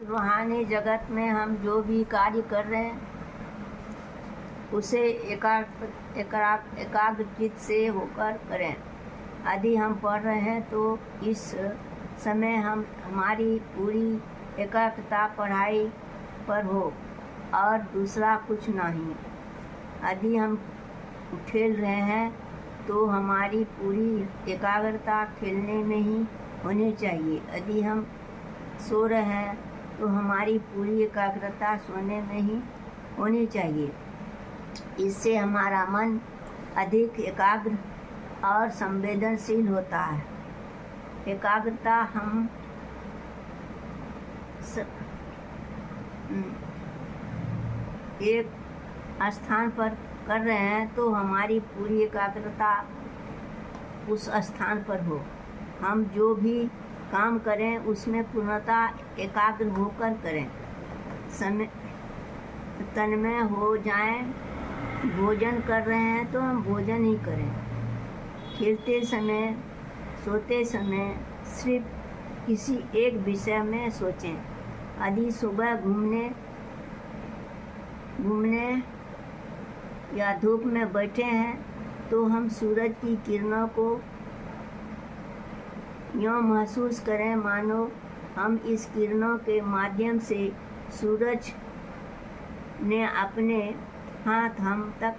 रूहानी जगत में हम जो भी कार्य कर रहे हैं उसे एकाग्रचित से होकर करें। यदि हम पढ़ रहे हैं तो इस समय हमारी पूरी एकाग्रता पढ़ाई पर हो और दूसरा कुछ नहीं। यदि हम खेल रहे हैं तो हमारी पूरी एकाग्रता खेलने में ही होनी चाहिए। यदि हम सो रहे हैं तो हमारी पूरी एकाग्रता सोने में ही होनी चाहिए। इससे हमारा मन अधिक एकाग्र और संवेदनशील होता है। एकाग्रता हम एक स्थान पर कर रहे हैं तो हमारी पूरी एकाग्रता उस स्थान पर हो। हम जो भी काम करें उसमें पूर्णतः एकाग्र होकर करें, तन्मय हो जाएं। भोजन कर रहे हैं तो हम भोजन ही करें। खेलते समय, सोते समय सिर्फ किसी एक विषय में सोचें। यदि सुबह घूमने या धूप में बैठे हैं तो हम सूरज की किरणों को यूँ महसूस करें मानो हम इस किरणों के माध्यम से सूरज ने अपने हाथ हम तक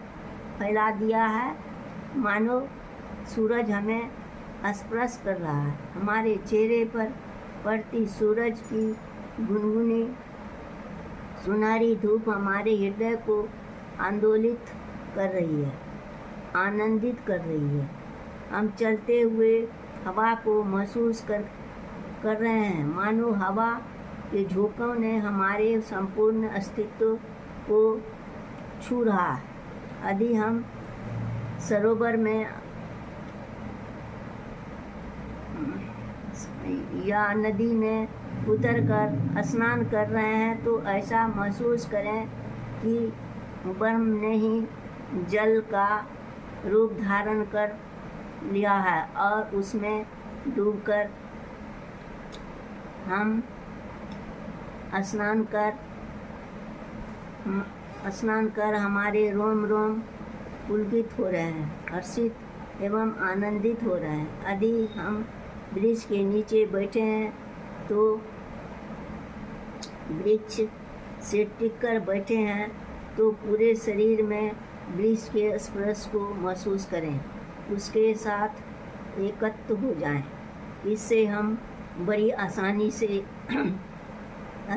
फैला दिया है, मानो सूरज हमें स्पर्श कर रहा है। हमारे चेहरे पर पड़ती सूरज की गुनगुनी सुनहरी धूप हमारे हृदय को आंदोलित कर रही है, आनंदित कर रही है। हम चलते हुए हवा को महसूस कर रहे हैं, मानो हवा के झोंकों ने हमारे संपूर्ण अस्तित्व को छू रहा है। यदि हम सरोवर में या नदी में उतरकर स्नान कर रहे हैं तो ऐसा महसूस करें कि ब्रह्म ने ही जल का रूप धारण कर लिया है और उसमें डूबकर हम स्नान कर हमारे रोम रोम पुलकित हो रहे हैं, हर्षित एवं आनंदित हो रहे हैं। यदि हम वृक्ष के नीचे बैठे हैं तो वृक्ष से टिककर बैठे हैं तो पूरे शरीर में वृक्ष के स्पर्श को महसूस करें, उसके साथ एकत्र हो जाएं। इससे हम बड़ी आसानी से